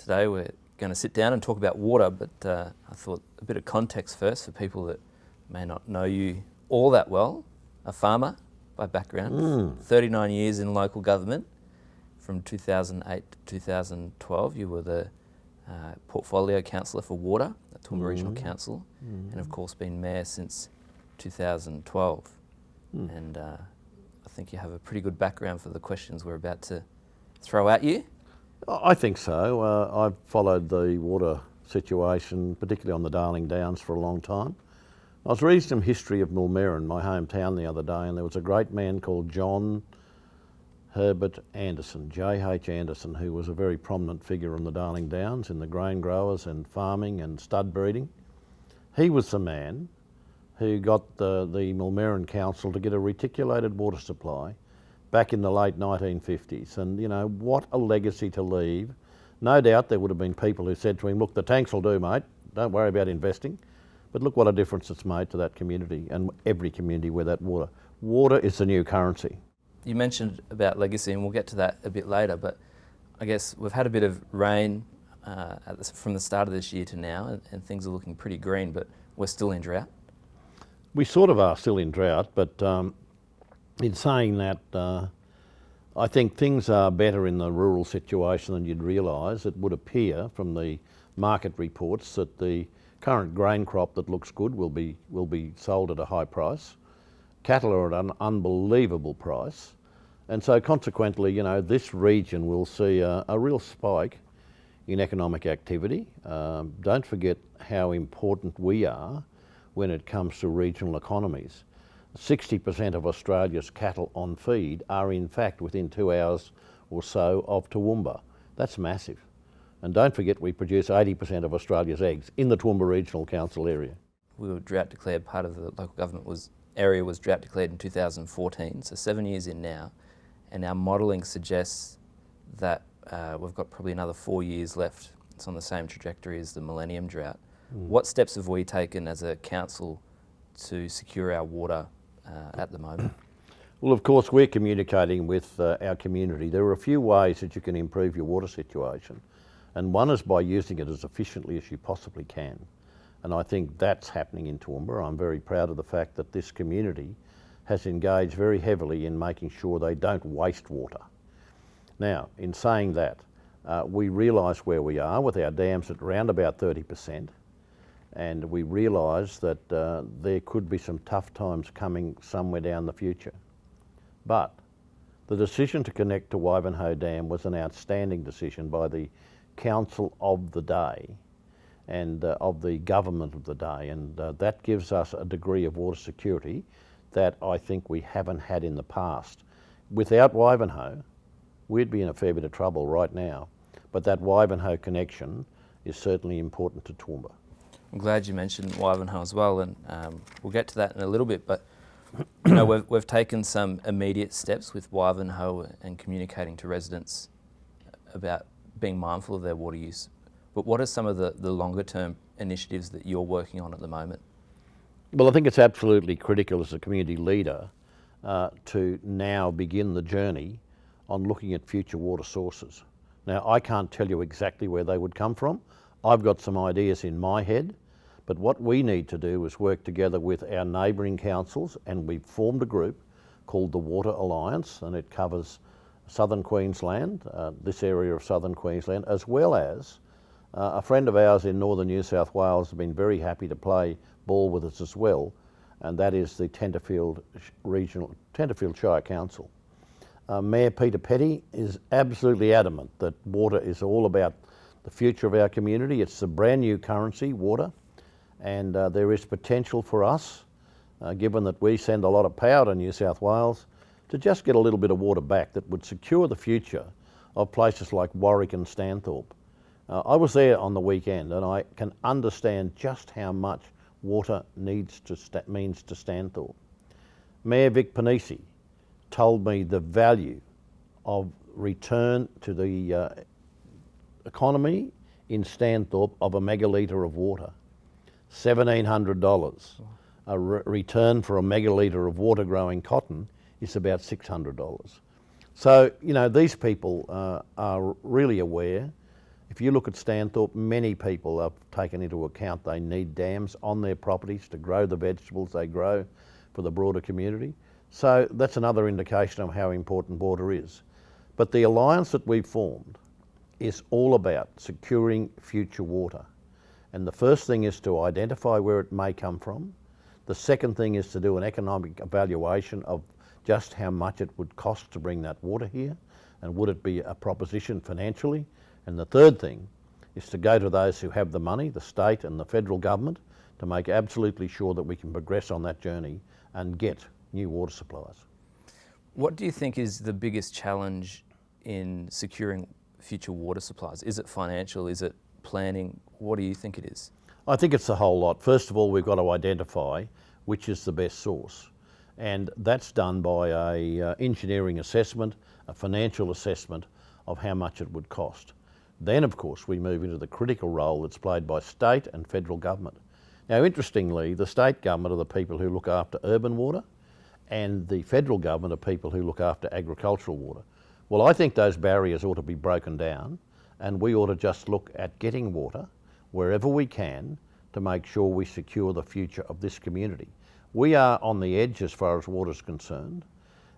Today we're going to sit down and talk about water, but I thought a bit of context first for people that may not know you all that well. A farmer by background, 39 years in local government. From 2008 to 2012, you were the portfolio councillor for water at Toowoomba Regional Council, and of course been mayor since 2012. And I think you have a pretty good background for the questions we're about to throw at you. I think so. I've followed the water situation, particularly on the Darling Downs, for a long time. I was reading some history of Mulmerran, my hometown, the other day, and there was a great man called John Herbert Anderson, J.H. Anderson, who was a very prominent figure on the Darling Downs in the grain growers and farming and stud breeding. He was the man who got the Mulmerran Council to get a reticulated water supply back in the late 1950s. And you know, what a legacy to leave. No doubt there would have been people who said to him, look, the tanks will do, mate, don't worry about investing. But look what a difference it's made to that community and every community where that water is the new currency. You mentioned about legacy, and we'll get to that a bit later, but I guess we've had a bit of rain from the start of this year to now, and things are looking pretty green, but we're still in drought. We sort of are still in drought, but in saying that, I think things are better in the rural situation than you'd realise. It would appear from the market reports that the current grain crop that looks good will be sold at a high price. Cattle are at an unbelievable price, and so consequently, you know, this region will see a real spike in economic activity. Don't forget how important we are when it comes to regional economies. 60% of Australia's cattle on feed are in fact within 2 hours or so of Toowoomba. That's massive. And don't forget we produce 80% of Australia's eggs in the Toowoomba Regional Council area. We were drought declared, part of the local government area was drought declared in 2014, so 7 years in now, and our modelling suggests that we've got probably another 4 years left. It's on the same trajectory as the Millennium Drought. What steps have we taken as a council to secure our water at the moment? Well, of course, we're communicating with our community. There are a few ways that you can improve your water situation, and one is by using it as efficiently as you possibly can. And I think that's happening in Toowoomba. I'm very proud of the fact that this community has engaged very heavily in making sure they don't waste water. Now, in saying that, we realise where we are with our dams at around about 30%, and we realise that there could be some tough times coming somewhere down the future. But the decision to connect to Wivenhoe Dam was an outstanding decision by the council of the day and of the government of the day, and that gives us a degree of water security that I think we haven't had in the past. Without Wivenhoe, we'd be in a fair bit of trouble right now, but that Wivenhoe connection is certainly important to Toowoomba. I'm glad you mentioned Wivenhoe as well, and we'll get to that in a little bit, but you know, we've taken some immediate steps with Wivenhoe and communicating to residents about being mindful of their water use. But what are some of the longer term initiatives that you're working on at the moment? Well, I think it's absolutely critical as a community leader to now begin the journey on looking at future water sources. Now, I can't tell you exactly where they would come from. I've got some ideas in my head, but what we need to do is work together with our neighbouring councils, and we've formed a group called the Water Alliance, and it covers southern Queensland, this area of southern Queensland, as well as a friend of ours in northern New South Wales has been very happy to play ball with us as well, and that is the Tenterfield Shire Council. Mayor Peter Petty is absolutely adamant that water is all about the future of our community. It's a brand new currency, water, and there is potential for us, given that we send a lot of power to New South Wales, to just get a little bit of water back that would secure the future of places like Warwick and Stanthorpe. I was there on the weekend, and I can understand just how much water means to Stanthorpe. Mayor Vic Panisi told me the value of return to the economy in Stanthorpe of a megalitre of water. $1,700. A return for a megalitre of water growing cotton is about $600. So, you know, these people are really aware. If you look at Stanthorpe, many people have taken into account they need dams on their properties to grow the vegetables they grow for the broader community. So that's another indication of how important water is. But the alliance that we've formed is all about securing future water. And the first thing is to identify where it may come from. The second thing is to do an economic evaluation of just how much it would cost to bring that water here, and would it be a proposition financially. And the third thing is to go to those who have the money, the state and the federal government, to make absolutely sure that we can progress on that journey and get new water supplies. What do you think is the biggest challenge in securing future water supplies? Is it financial? Is it planning? What do you think it is? I think it's a whole lot. First of all, we've got to identify which is the best source. And that's done by a engineering assessment, a financial assessment of how much it would cost. Then, of course, we move into the critical role that's played by state and federal government. Now, interestingly, the state government are the people who look after urban water, and the federal government are people who look after agricultural water. Well, I think those barriers ought to be broken down, and we ought to just look at getting water wherever we can to make sure we secure the future of this community. We are on the edge as far as water is concerned,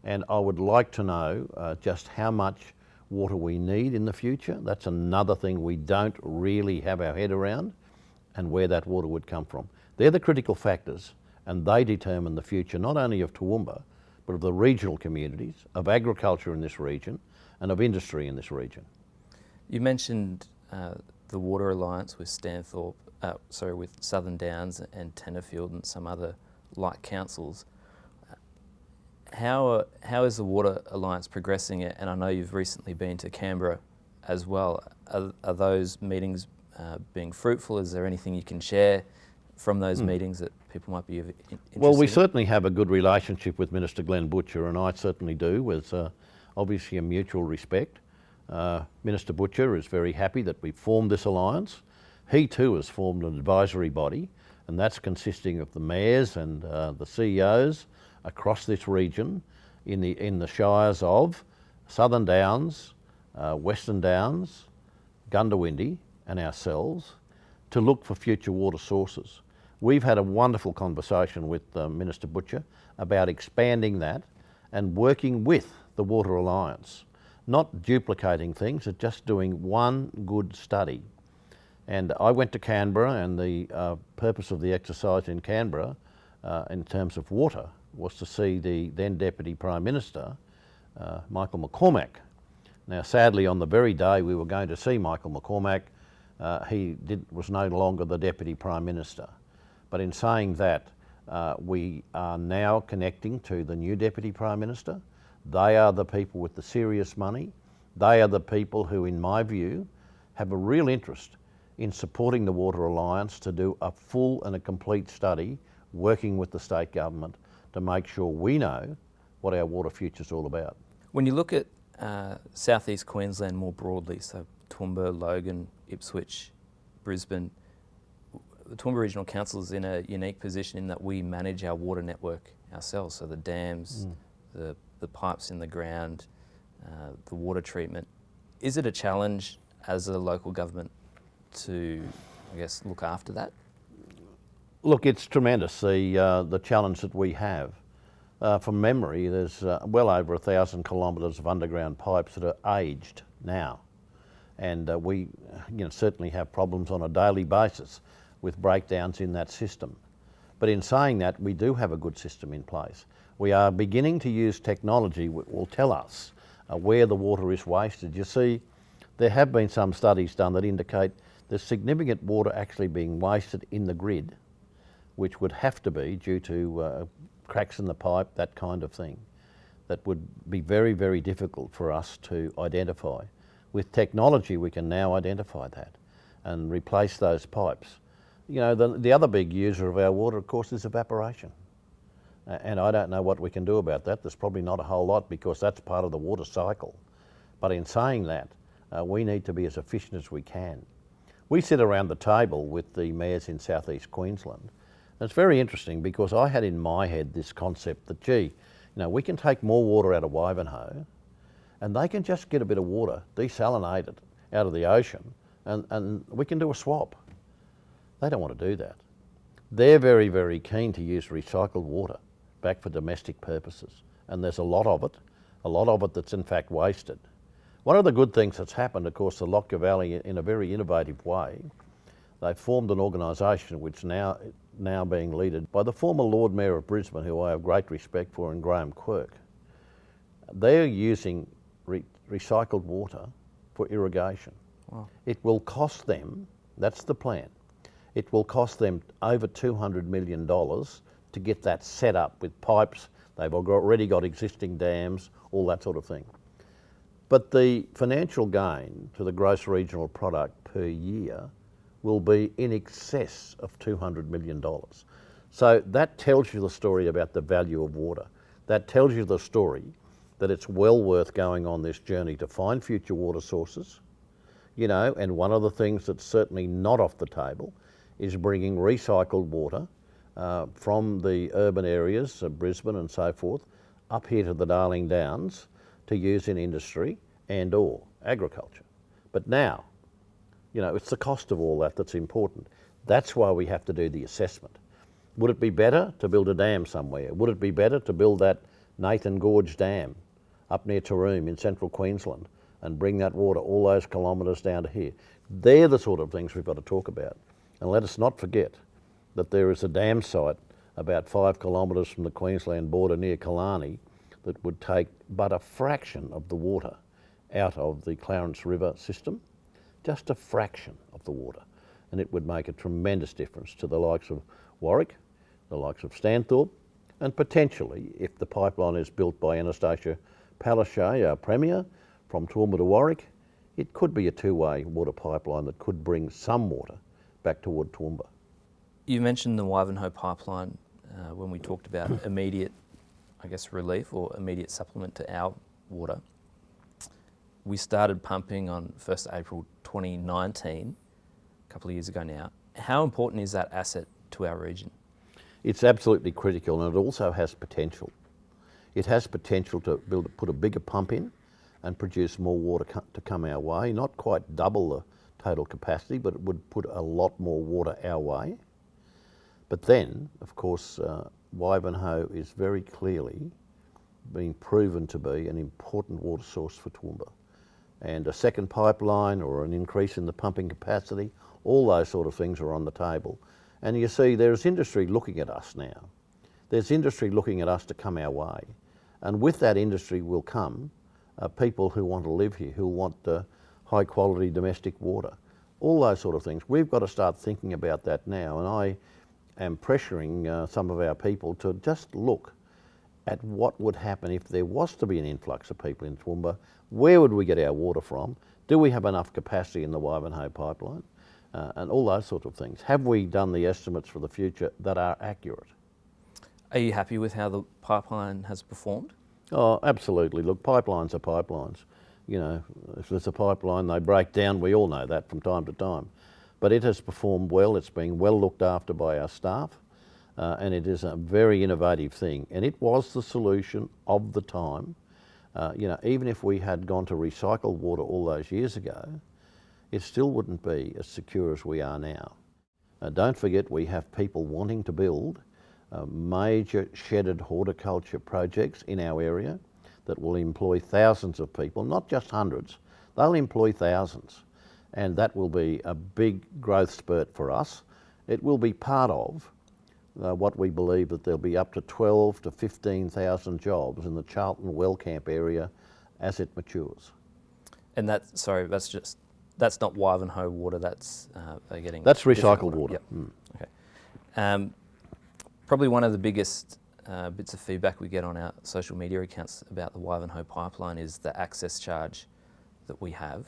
and I would like to know just how much water we need in the future. That's another thing we don't really have our head around, and where that water would come from. They're the critical factors, and they determine the future not only of Toowoomba, but of the regional communities, of agriculture in this region, and of industry in this region. You mentioned the Water Alliance with with Southern Downs and Tenterfield and some other like councils. How is the Water Alliance progressing it? And I know you've recently been to Canberra as well. Are those meetings being fruitful? Is there anything you can share from those meetings that people might be interested Well, we in? certainly have a good relationship with Minister Glenn Butcher, and I certainly do, with obviously a mutual respect. Minister Butcher is very happy that we've formed this alliance. He too has formed an advisory body, and that's consisting of the mayors and the CEOs across this region in the shires of Southern Downs, Western Downs, Gundawindi and ourselves, to look for future water sources. We've had a wonderful conversation with Minister Butcher about expanding that and working with the Water Alliance, not duplicating things, but just doing one good study. And I went to Canberra, and the purpose of the exercise in Canberra in terms of water was to see the then Deputy Prime Minister, Michael McCormack. Now, sadly, on the very day we were going to see Michael McCormack, he was no longer the Deputy Prime Minister. But in saying that, we are now connecting to the new Deputy Prime Minister. They are the people with the serious money. They are the people who, in my view, have a real interest in supporting the Water Alliance to do a full and a complete study, working with the state government to make sure we know what our water future is all about. When you look at southeast Queensland more broadly, so Toowoomba, Logan, Ipswich, Brisbane, the Toowoomba Regional Council is in a unique position in that we manage our water network ourselves, so the dams, the pipes in the ground, the water treatment. Is it a challenge as a local government to, I guess, look after that? Look, it's tremendous, the challenge that we have. From memory, there's well over 1,000 kilometres of underground pipes that are aged now. And we certainly have problems on a daily basis with breakdowns in that system. But in saying that, we do have a good system in place. We are beginning to use technology which will tell us where the water is wasted. You see, there have been some studies done that indicate there's significant water actually being wasted in the grid, which would have to be due to cracks in the pipe, that kind of thing. That would be very, very difficult for us to identify. With technology, we can now identify that and replace those pipes. You know, the other big user of our water, of course, is evaporation. And I don't know what we can do about that. There's probably not a whole lot, because that's part of the water cycle. But in saying that, we need to be as efficient as we can. We sit around the table with the mayors in southeast Queensland. And it's very interesting, because I had in my head this concept that, gee, we can take more water out of Wivenhoe, and they can just get a bit of water, desalinate it out of the ocean, and we can do a swap. They don't want to do that. They're very, very keen to use recycled water back for domestic purposes, and there's a lot of it that's in fact wasted. One of the good things that's happened, of course, the Lockyer Valley, in a very innovative way, they formed an organisation which now being led by the former Lord Mayor of Brisbane, who I have great respect for, and Graham Quirk. They're using recycled water for irrigation. Wow. It will cost them, that's the plan, it will cost them over $200 million to get that set up with pipes. They've already got existing dams, all that sort of thing. But the financial gain to the gross regional product per year will be in excess of $200 million. So that tells you the story about the value of water. That tells you the story that it's well worth going on this journey to find future water sources, you know, and one of the things that's certainly not off the table is bringing recycled water from the urban areas of Brisbane and so forth up here to the Darling Downs to use in industry and or agriculture. But now, you know, it's the cost of all that that's important. That's why we have to do the assessment. Would it be better to build a dam somewhere? Would it be better to build that Nathan Gorge Dam up near Toowoomba in central Queensland and bring that water all those kilometres down to here? They're the sort of things we've got to talk about. And let us not forget that there is a dam site about 5 kilometres from the Queensland border near Killarney that would take but a fraction of the water out of the Clarence River system, just a fraction of the water. And it would make a tremendous difference to the likes of Warwick, the likes of Stanthorpe, and potentially, if the pipeline is built by Anastasia Palaszczuk, our Premier, from Toowoomba to Warwick, it could be a two-way water pipeline that could bring some water back toward Toowoomba. You mentioned the Ivanhoe pipeline when we talked about immediate, I guess, relief or immediate supplement to our water. We started pumping on 1st April 2019, a couple of years ago now. How important is that asset to our region? It's absolutely critical, and it also has potential. It has potential to put a bigger pump in and produce more water to come our way, not quite double the total capacity, but it would put a lot more water our way. But then, of course, Ivanhoe is very clearly being proven to be an important water source for Toowoomba. And a second pipeline or an increase in the pumping capacity, all those sort of things are on the table. And you see, there's industry looking at us now. There's industry looking at us to come our way. And with that industry will come people who want to live here, who want high quality domestic water, all those sort of things. We've got to start thinking about that now. And I am pressuring some of our people to just look at what would happen if there was to be an influx of people in Toowoomba. Where would we get our water from? Do we have enough capacity in the Ivanhoe pipeline? And all those sorts of things. Have we done the estimates for the future that are accurate? Are you happy with how the pipeline has performed? Oh, absolutely. Look, pipelines are pipelines. You know, if there's a pipeline, they break down. We all know that from time to time. But it has performed well. It's been well looked after by our staff. And it is a very innovative thing. And it was the solution of the time. You know, even if we had gone to recycled water all those years ago, it still wouldn't be as secure as we are now. Don't forget, we have people wanting to build major shedded horticulture projects in our area that will employ thousands of people, not just hundreds. They'll employ thousands. And that will be a big growth spurt for us. It will be part of what we believe that there'll be up to 12 to 15,000 jobs in the Charlton Wellcamp area as it matures. And that's not Ivanhoe water, that's they're getting... That's recycled water. Yep. Okay. Probably one of the biggest bits of feedback we get on our social media accounts about the Ivanhoe pipeline is the access charge that we have.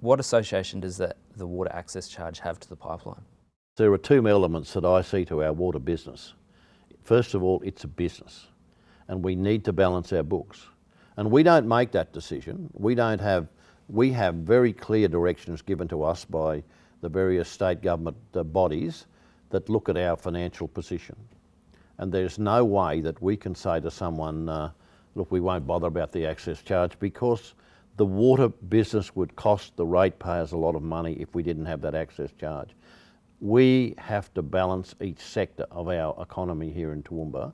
What association does the water access charge have to the pipeline? There are two elements that I see to our water business. First of all, it's a business, and we need to balance our books. And we don't make that decision. We have very clear directions given to us by the various state government bodies that look at our financial position. And there's no way that we can say to someone, look, we won't bother about the access charge, because The water business would cost the ratepayers a lot of money if we didn't have that access charge. We have to balance each sector of our economy here in Toowoomba,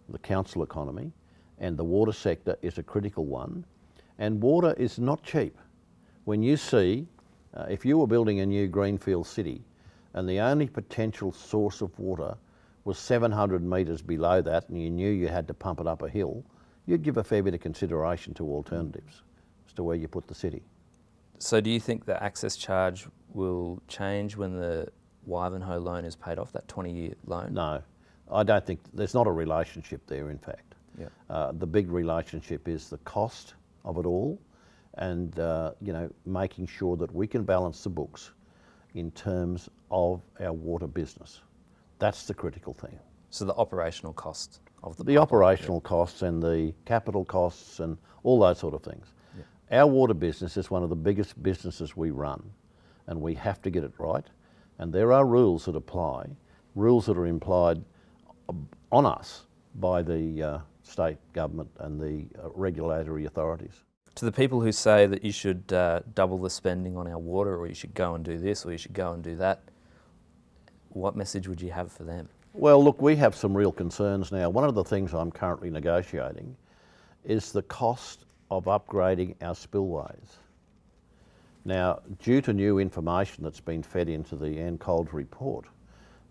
the council economy, and the water sector is a critical one. And water is not cheap. When you see, if you were building a new greenfield city and the only potential source of water was 700 metres below that and you knew you had to pump it up a hill, you'd give a fair bit of consideration to alternatives as to where you put the city. So do you think the access charge will change when the Wivenhoe loan is paid off, that 20-year loan? No, I don't think, there's not a relationship there in fact. Yeah. The big relationship is the cost of it all and you know, making sure that we can balance the books in terms of our water business. That's the critical thing. So the operational cost of the The operational costs and the capital costs and all those sort of things. Yeah. Our water business is one of the biggest businesses we run and we have to get it right. And there are rules that apply, rules that are implied on us by the state government and the regulatory authorities. To the people who say that you should double the spending on our water, or you should go and do this, or you should go and do that, what message would you have for them? Well, look, we have some real concerns now. One of the things I'm currently negotiating is the cost of upgrading our spillways. Now, due to new information that's been fed into the Ann Cold's report,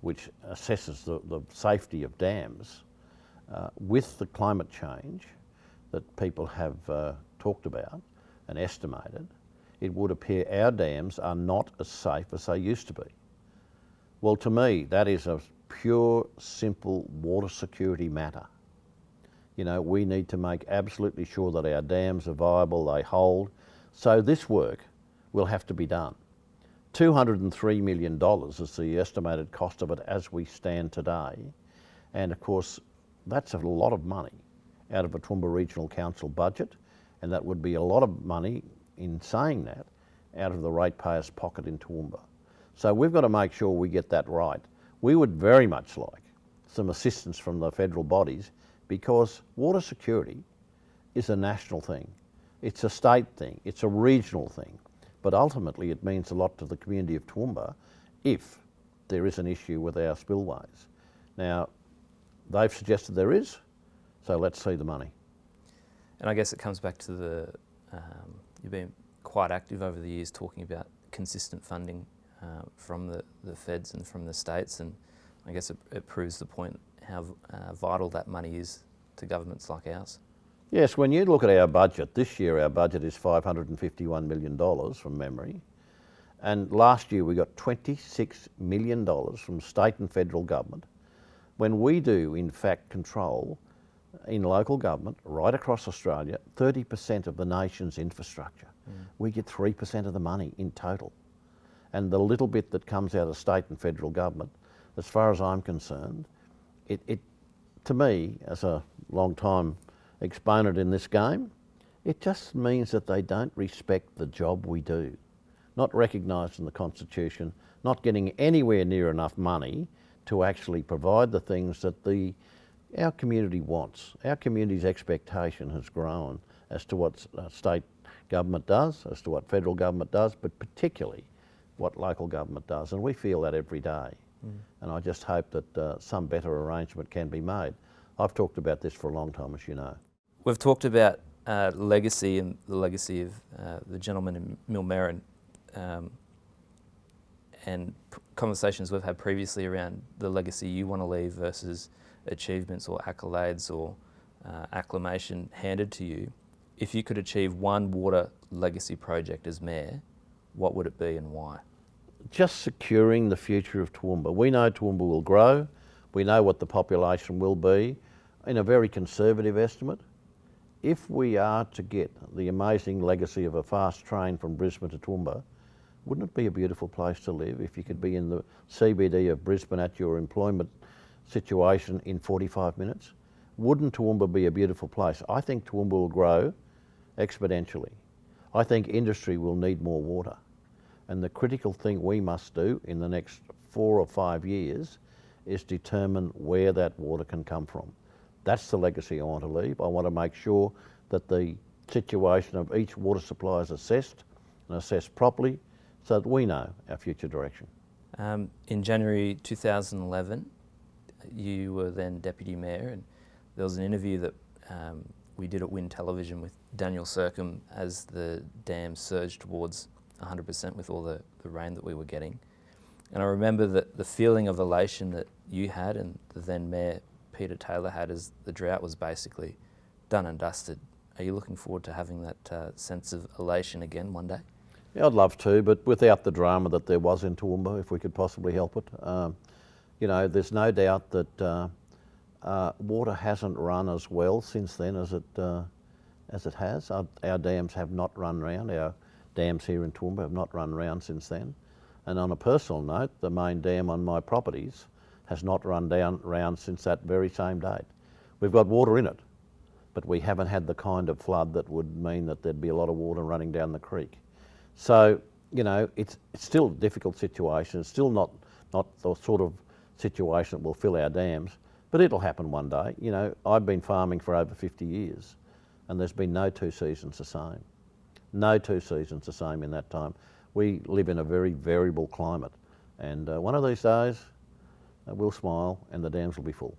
which assesses the safety of dams, with the climate change that people have talked about and estimated, it would appear our dams are not as safe as they used to be. Well, to me, that is a pure, simple water security matter. You know, we need to make absolutely sure that our dams are viable, they hold. So this work will have to be done. $203 million is the estimated cost of it as we stand today. And of course, that's a lot of money out of a Toowoomba Regional Council budget, and that would be a lot of money, in saying that, out of the ratepayer's pocket in Toowoomba. So we've got to make sure we get that right. We would very much like some assistance from the federal bodies because water security is a national thing. It's a state thing, it's a regional thing, but ultimately it means a lot to the community of Toowoomba if there is an issue with our spillways. Now, they've suggested there is, so let's see the money. And I guess it comes back to the, you've been quite active over the years talking about consistent funding from the feds and from the states, and I guess it proves the point how vital that money is to governments like ours. Yes, when you look at our budget, this year our budget is $551 million from memory, and last year we got $26 million from state and federal government, when we do in fact control in local government right across Australia 30% of the nation's infrastructure. We get 3% of the money in total. And the little bit that comes out of state and federal government, as far as I'm concerned, it to me, as a long time exponent in this game, it just means that they don't respect the job we do. Not recognised in the Constitution, not getting anywhere near enough money to actually provide the things that our community wants. Our community's expectation has grown as to what state government does, as to what federal government does, but particularly what local government does, and we feel that every day. And I just hope that some better arrangement can be made. I've talked about this for a long time, as you know. We've talked about legacy and the legacy of the gentleman in Millmerran, and conversations we've had previously around the legacy you want to leave versus achievements or accolades or acclamation handed to you. If you could achieve one water legacy project as mayor, what would it be and why? Just securing the future of Toowoomba. We know Toowoomba will grow. We know what the population will be in a very conservative estimate. If we are to get the amazing legacy of a fast train from Brisbane to Toowoomba, wouldn't it be a beautiful place to live if you could be in the CBD of Brisbane at your employment situation in 45 minutes? Wouldn't Toowoomba be a beautiful place? I think Toowoomba will grow exponentially. I think industry will need more water. And the critical thing we must do in the next 4 or 5 years is determine where that water can come from. That's the legacy I want to leave. I want to make sure that the situation of each water supply is assessed and assessed properly so that we know our future direction. In January 2011, you were then Deputy Mayor, and there was an interview that we did at Win Television with Daniel Circum as the dam surged towards 100% with all the rain that we were getting. And I remember that the feeling of elation that you had and the then Mayor Peter Taylor had as the drought was basically done and dusted. Are you looking forward to having that sense of elation again one day? Yeah, I'd love to, but without the drama that there was in Toowoomba, if we could possibly help it. You know, there's no doubt that water hasn't run as well since then as it has. Our dams have not run round. Our dams here in Toowoomba have not run round since then. And on a personal note, the main dam on my properties has not run round since that very same date. We've got water in it, but we haven't had the kind of flood that would mean that there'd be a lot of water running down the creek. So, you know, it's still a difficult situation. It's still not the sort of situation that will fill our dams, but it'll happen one day. You know, I've been farming for over 50 years and there's been no two seasons the same. No two seasons the same in that time. We live in a very variable climate, and one of these days we'll smile and the dams will be full.